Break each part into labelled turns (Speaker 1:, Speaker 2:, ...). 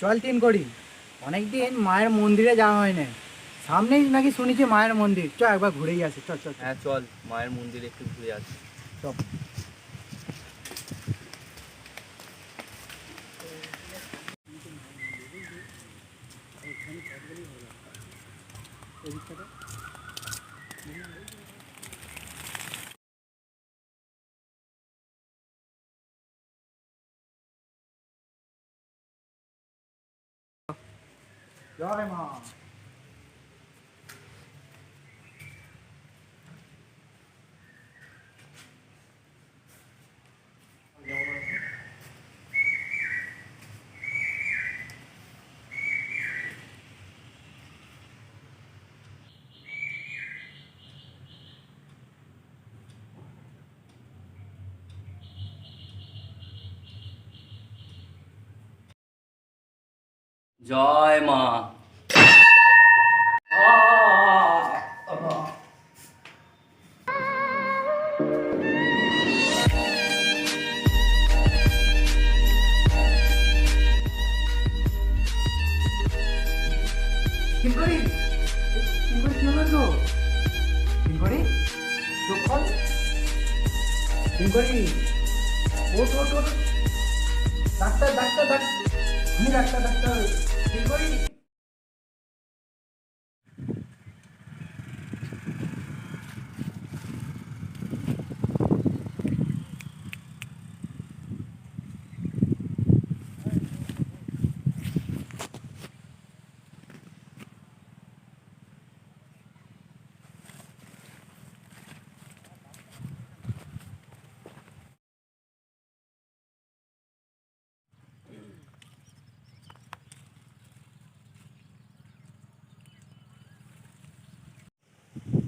Speaker 1: চল তিন করি। অনেকদিন মায়ের মন্দিরে যাওয়া হয় না, সামনেই নাকি শুনেছি মায়ের মন্দির, চ একবার ঘুরেই আসি। চল চল চল।
Speaker 2: হ্যাঁ চল, মায়ের মন্দিরে একটু ঘুরে আসি।
Speaker 1: চল। জয় মা।
Speaker 2: জয় মা।
Speaker 1: তিন করি, তিন করি কি হলো তো? তিন করি চোখ খোল। তিন করি ওঠ ওঠ ওঠ। ডাক্তার ডাক্তার ডাক্তার, আমি ডাক্তার ডাক্তার। তিন করি।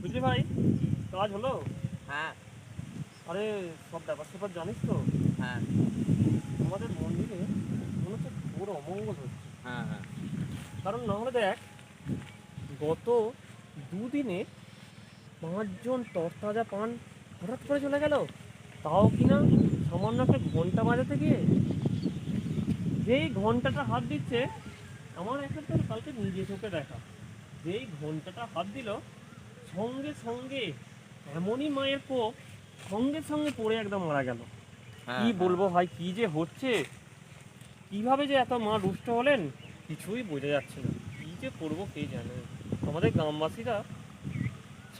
Speaker 3: বুঝলি ভাই, কাজ হলো?
Speaker 2: হ্যাঁ
Speaker 3: আরে সব ব্যাপার স্যাপার জানিস তো?
Speaker 2: হ্যাঁ
Speaker 3: আমাদের মন্দিরে মনে হচ্ছে ঘোর অমঙ্গল হচ্ছে।
Speaker 2: হ্যাঁ হ্যাঁ
Speaker 3: কারণ না হলে দেখ, গত দুদিনে 5 জন তরতাজা পান হঠাৎ করে চলে গেল, তাও কিনা সামান্য একটা ঘন্টা বাজাতে গিয়ে। যেই ঘন্টাটা হাত দিচ্ছে, আমার একটা তো কালকে নিজে চোখে দেখা, যেই ঘন্টাটা হাত দিল সঙ্গে সঙ্গে এমনই মায়ের কোপ, সঙ্গে সঙ্গে পড়ে একদম মারা গেল। কি বলবো ভাই, কি যে হচ্ছে, কিভাবে যে এত মা রুষ্ট হলেন কিছুই বোঝা যাচ্ছে না। কি যে করবো কে জানে। আমাদের গ্রামবাসীরা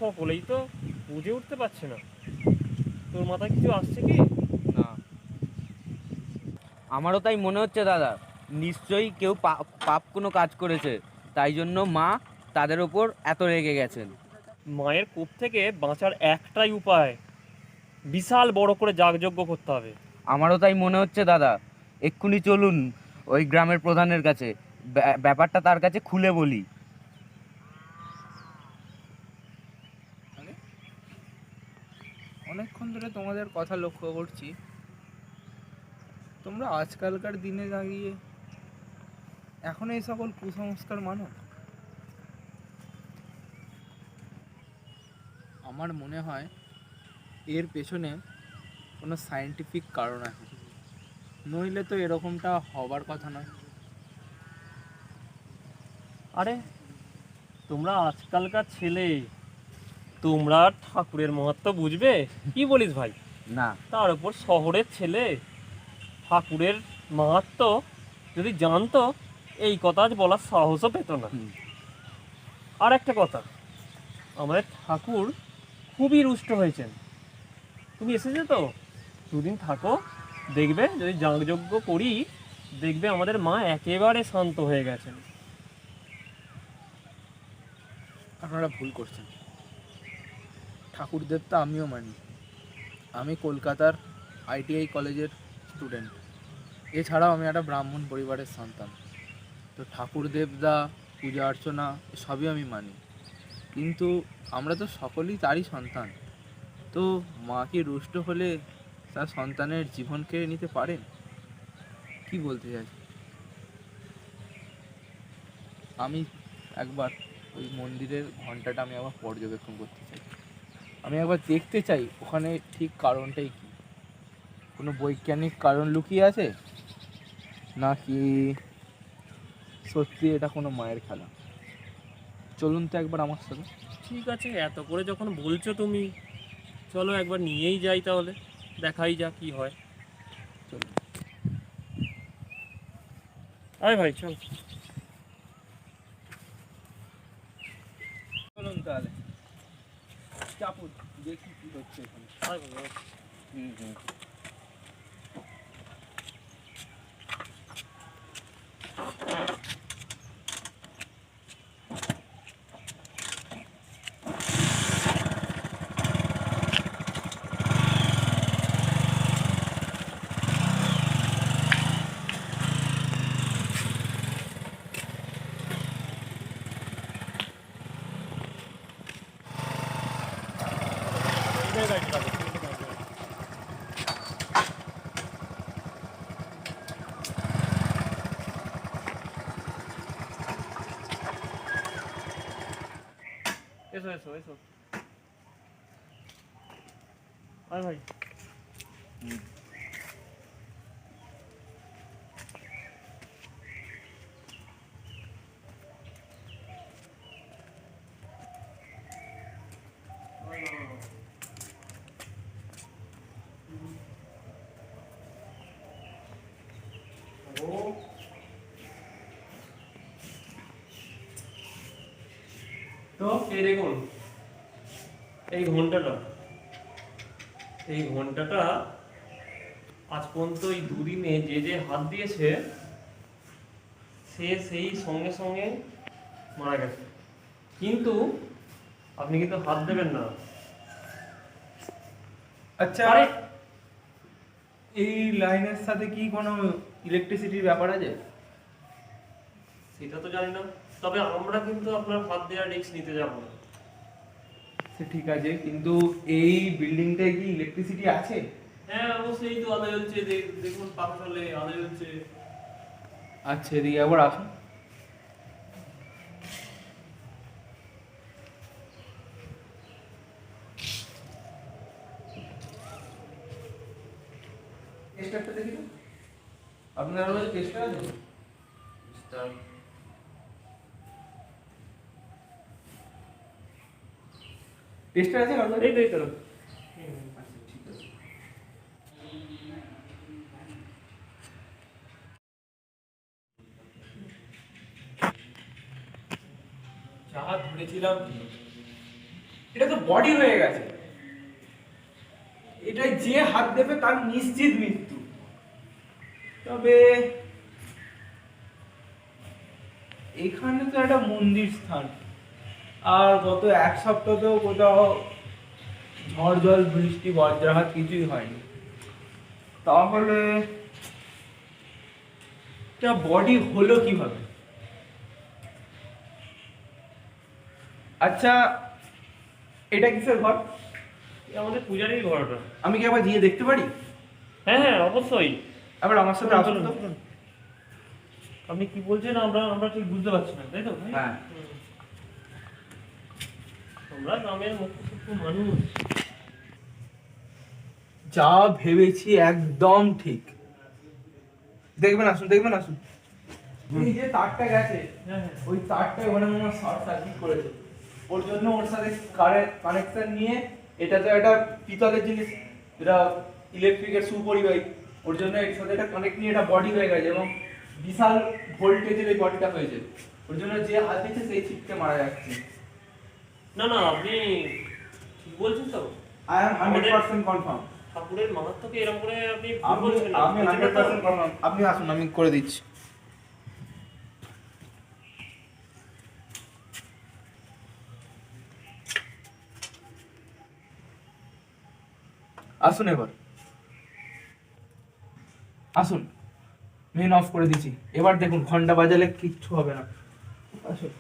Speaker 3: সকলেই তো বুঝে উঠতে পারছে না। তোর মাথায় কিছু আসছে কি?
Speaker 2: না, আমারও তাই মনে হচ্ছে দাদা। নিশ্চয়ই কেউ পাপ কোনো কাজ করেছে, তাই জন্য মা তাদের ওপর এত রেগে গেছেন।
Speaker 3: মায়ের কোপ থেকে বাঁচার একটাই উপায়, বিশাল বড় করে যাগযজ্ঞ করতে হবে।
Speaker 2: আমারও তাই মনে হচ্ছে দাদা। এক্ষুনি চলুন ওই গ্রামের প্রধানের কাছে, ব্যাপারটা তার কাছে খুলে বলি।
Speaker 4: অনেকক্ষণ ধরে তোমাদের কথা লক্ষ্য করছি, তোমরা আজকালকার দিনে দাঁড়িয়ে এখনো এই সকল কুসংস্কার মানো। আমার মনে হয় এর পেছনে কোনো সায়েন্টিফিক কারণ আছে, নইলে তো এরকমটা হবার কথা নয়।
Speaker 3: আরে তোমরা আজকালকার ছেলে, তোমরা ঠাকুরের মাহাত্ম্য বুঝবে? কি বলিস ভাই?
Speaker 2: না,
Speaker 3: তার উপর শহরের ছেলে, ঠাকুরের মাহাত্ম্য যদি জানতো এই কথা আজ বলার সাহসও পেত না। আর একটা কথা, আমাদের ঠাকুর খুবই রুষ্ট হয়েছেন। তুমি এসেছো তো, দুদিন থাকো, দেখবে যদি যাগযজ্ঞ করি, দেখবে আমাদের মা একেবারে শান্ত হয়ে গেছেন।
Speaker 4: আপনারা ভুল করছেন। ঠাকুরদেব তো আমিও মানি। আমি কলকাতার ITI কলেজের স্টুডেন্ট, এছাড়াও আমি একটা ব্রাহ্মণ পরিবারের সন্তান। তো ঠাকুর দেবদা, পূজা অর্চনা সবই আমি মানি, কিন্তু আমরা তো সকলেই তারই সন্তান। তো মা কি রুষ্ট হলে তার সন্তানের জীবন কেড়ে নিতে পারেন? কি বলতে চাই? আমি একবার ওই মন্দিরের ঘন্টাটা আমি একবার পর্যবেক্ষণ করতে চাই। আমি একবার দেখতে চাই ওখানে ঠিক কারণটাই কি, কোনো বৈজ্ঞানিক কারণ লুকিয়ে আছে নাকি সত্যি এটা কোনো মায়ের খেলা। চলুন তো একবার আমার সাথে।
Speaker 3: ঠিক আছে, এত করে যখন বলছো তুমি, চলো একবার নিয়েই যাই তাহলে, দেখাই যা কি হয়।
Speaker 4: চলুন।
Speaker 3: আয় ভাই চল।
Speaker 4: চলুন তাহলে চাপুন, দেখি কি হচ্ছে এখানে।
Speaker 3: আয় ভাই, আয়।
Speaker 2: হুম হুম।
Speaker 3: এটাই গাড়ি চালাবে, এসো এসো এসো। আয় ভাই। তো এই দেখুন, এই ঘন্টাটা আজ পর্যন্ত এই দুদিনে যে যে হাত দিয়েছে সে সেই সঙ্গে সঙ্গে মারা গেছে, কিন্তু আপনি কিন্তু হাত দেবেন না।
Speaker 4: আচ্ছা,
Speaker 3: আরে
Speaker 4: এই লাইনের সাথে কি কোনো ইলেকট্রিসিটির ব্যাপার আছে?
Speaker 3: সেটা তো জানি না, তবে আমরা কিন্তু আপনার হাত দেওয়ার রিস্ক নিতে যাব না।
Speaker 4: সে ঠিক আছে, কিন্তু এই বিল্ডিংটায় কি ইলেকট্রিসিটি আছে?
Speaker 3: হ্যাঁ অবশ্যই, তো আলো জ্বলছে, দেখুন পাখা চলে, আলো জ্বলছে।
Speaker 4: আচ্ছা, এদিকে একবার আসুন। টেস্টারটা দেখি তো। আপনার কাছে টেস্টার আছে? টেস্টার আছে কারণ?
Speaker 3: এই তো এই তো।
Speaker 4: ঠিক আছে। যা ধরেছিলাম এটা তো বডি হয়ে গেছে। এটা যে হাত দেবে তার নিশ্চিত মৃত্যু। তবে এখানে তো একটা মন্দির স্থান, আর গত এক সপ্তাহতেও কোথাও ঝড় জল বৃষ্টি বজ্রাঘাত কিছুই হয়নি, তাহলে এটা বডি হলো কিভাবে? আচ্ছা, এটা কিসের ঘর?
Speaker 3: এই আমাদের পূজারই ঘরটা।
Speaker 4: আমি কি আবার গিয়ে দেখতে পারি?
Speaker 3: হ্যাঁ হ্যাঁ অবশ্যই।
Speaker 4: আবার আমার সাথে আসুন তো।
Speaker 3: আপনি কি বলছেন আমরা আমরা ঠিক বুঝতে পারছি না, তাই তো ভাই?
Speaker 4: হ্যাঁ।
Speaker 3: আমরা গ্রামের মুখ্য মানুষ।
Speaker 4: যা ভেবেছি একদম ঠিক। দেখবেন আসুন, দেখবেন আসুন। এই যে তারটা গেছে,
Speaker 3: হ্যাঁ হ্যাঁ।
Speaker 4: ওই তারটা ওখানে মনে হয় শর্ট সার্কিট করেছে। ওর জন্য ওর সাথে কানেকশন নিয়ে, এটা তো একটা পিতলের জিনিস, যেটা ইলেকট্রিকের সুপরিবাহী, ওর জন্য এর সাথে একটা কানেক্ট নিয়ে এটা বডি হয়ে গেছে এবং বিশাল ভোল্টেজের এই বডিটা হয়েছে। ওর জন্য যে হাত দিচ্ছে সেই ছিটকে মারা যাচ্ছে।
Speaker 3: না না, আপনি ঠিক বলছেন তো?
Speaker 4: I am 100% confirm.
Speaker 3: ঠাকুরের মাহাত্ম্যকে এরকম করে আপনি ভুল
Speaker 4: আমি
Speaker 3: বলছেন না।
Speaker 4: আমি 100% কনফার্ম। আপনি আসুন, আমি করে দিচ্ছি। আসুন এবার, আসুন। মেন অফ করে দিচ্ছি। এবার দেখুন, ঘন্টা বাজালে কিচ্ছু হবে না। আসুন।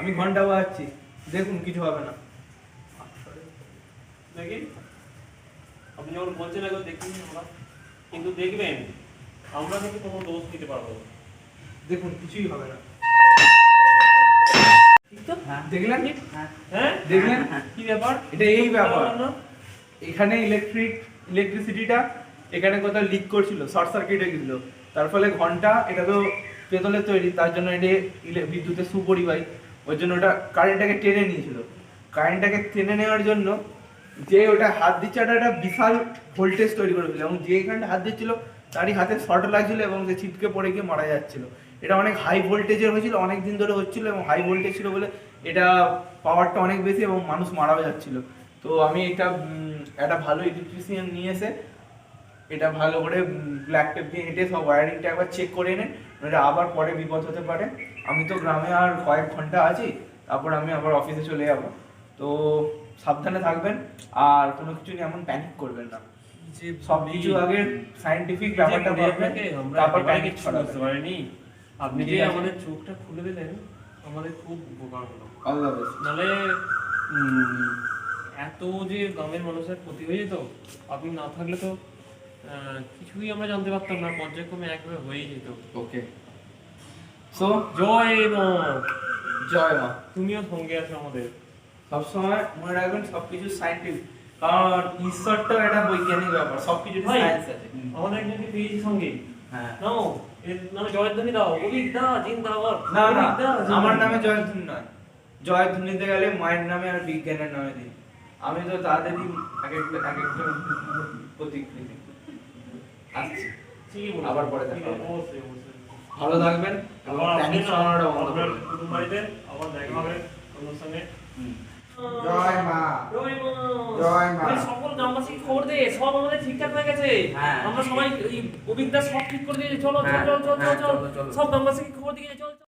Speaker 4: আমি ঘন্টা বাজাচ্ছি, দেখুন কিছু হবে না।
Speaker 3: দেখি, আপনি যখন বলছেন একবার দেখুন আমরা, কিন্তু দেখবেন আমরা কিন্তু কোনো দোষ দিতে পারবো না।
Speaker 4: দেখুন কিছুই হবে না।
Speaker 3: ঠিক তো?
Speaker 2: হ্যাঁ।
Speaker 4: দেখলেন?
Speaker 3: হ্যাঁ
Speaker 4: দেখলেন?
Speaker 3: কি ব্যাপার?
Speaker 4: এটা এই ব্যাপার।
Speaker 3: না?
Speaker 4: এখানে ইলেকট্রিক ইলেকট্রিসিটিটা এখানে কোথাও লিক করছিল, শর্ট সার্কিট হয়ে গেছিলো, তার ফলে ঘন্টা, এটা তো পেতলের তৈরি, তার জন্য এটি বিদ্যুতের সুপরিবাহী, ওই জন্য ওটা কারেন্টটাকে টেনে নিয়েছিল। কারেন্টটাকে টেনে নেওয়ার জন্য যে ওটা হাত দিচ্ছে ওটা একটা বিশাল ভোল্টেজ তৈরি করে ফেলে, এবং যে এখানটা হাত দিচ্ছিল তারই হাতে শর্ট লাগছিল এবং সে ছিটকে পড়ে গিয়ে মারা যাচ্ছিল। এটা অনেক হাই ভোল্টেজের হয়েছিল, অনেক দিন ধরে হচ্ছিল, এবং হাই ভোল্টেজ ছিল বলে এটা পাওয়ারটা অনেক বেশি এবং মানুষ মারাও যাচ্ছিল। তো আমি এটা একটা ভালো ইলেকট্রিশিয়ান নিয়ে এসে এটা ভালো করে ব্ল্যাক টেপ দিয়ে হেঁটে সব ওয়্যারিংটা একবার চেক করে নেন, নইলে আবার পরে বিপদ হতে পারে। আমি তো গ্রামে আর কয়েক ঘন্টা আছি, তারপর আমি আবার অফিসে চলে যাব। তো সাবধানে থাকবেন আর কোনো কিছু নিয়ে এমন প্যানিক করবেন না, সব কিছু আগে সায়েন্টিফিক ব্যাপারটা ভাববেন, তারপর প্যানিক ছড়াবেন।
Speaker 3: আপনি
Speaker 4: ঠিক
Speaker 3: যে
Speaker 4: আছে।
Speaker 3: আমাদের চোখটা খুলে দিলেন, আমাদের খুব উপকার হলো।
Speaker 4: All the best.
Speaker 3: নাহলে এত যে গ্রামের মানুষের ক্ষতি হয়ে যেত, আপনি না থাকলে তো কিছুই আমরা জানতে পারতাম না, পর্যায়ক্রমে একভাবে হয়েই যেত।
Speaker 4: ওকে, সো
Speaker 3: জয় মা,
Speaker 4: জয় মা।
Speaker 3: তুমিও সঙ্গে আছো আমাদের।
Speaker 4: সবসময় মনে রাখবেন সবকিছু সায়েন্টিফিক, কারণ ঈশ্বরটাও একটা বৈজ্ঞানিক ব্যাপার, সবকিছু
Speaker 3: ভাই,
Speaker 4: সায়েন্স আছে।
Speaker 3: আমাদের একজনকে পেয়েছি সঙ্গে।
Speaker 4: হ্যাঁ,
Speaker 3: নাও, এর নামে জয়ধ্বনি দাও। অভিক দা জিন্দাবাদ।
Speaker 4: না না,
Speaker 3: অভিক দা জিন্দাবাদ।
Speaker 4: আমার নামে জয়ধ্বনি নয়, জয়ধ্বনি দিতে গেলে মায়ের নামে আর বিজ্ঞানের নামে দিই। আমি তো তাদেরই এক একটা প্রতিকৃতি। আসছি,
Speaker 3: ঠিকই বলেছেন।
Speaker 4: আবার পরে দেখা
Speaker 3: ঠিক আছে,
Speaker 4: হবে।
Speaker 3: অবশ্যই অবশ্যই।
Speaker 4: ভালো থাকবেন এবং
Speaker 3: আবার
Speaker 4: প্যানিক
Speaker 3: আসবেন,
Speaker 4: ছড়ানোটা বন্ধ
Speaker 3: আপনার
Speaker 4: করবেন।
Speaker 3: কুটুম বাড়িতে আবার দেখা হবে অনুষ্ঠানে।
Speaker 1: জয় মা।
Speaker 3: জয় মা।
Speaker 1: জয় মা।
Speaker 3: এই সকল গ্রামবাসীকে খবর দে, সব আমাদের ঠিকঠাক হয়ে গেছে।
Speaker 2: হ্যাঁ।
Speaker 3: আমরা সবাই অভিজ্ঞতা সব ঠিক করে দিয়েছি। চলো
Speaker 2: হ্যাঁ,
Speaker 3: চল চল চল
Speaker 2: হ্যাঁ,
Speaker 3: চল
Speaker 2: চলো, চলো।
Speaker 3: সব গ্রামবাসীকে খবর দিয়ে চল চল।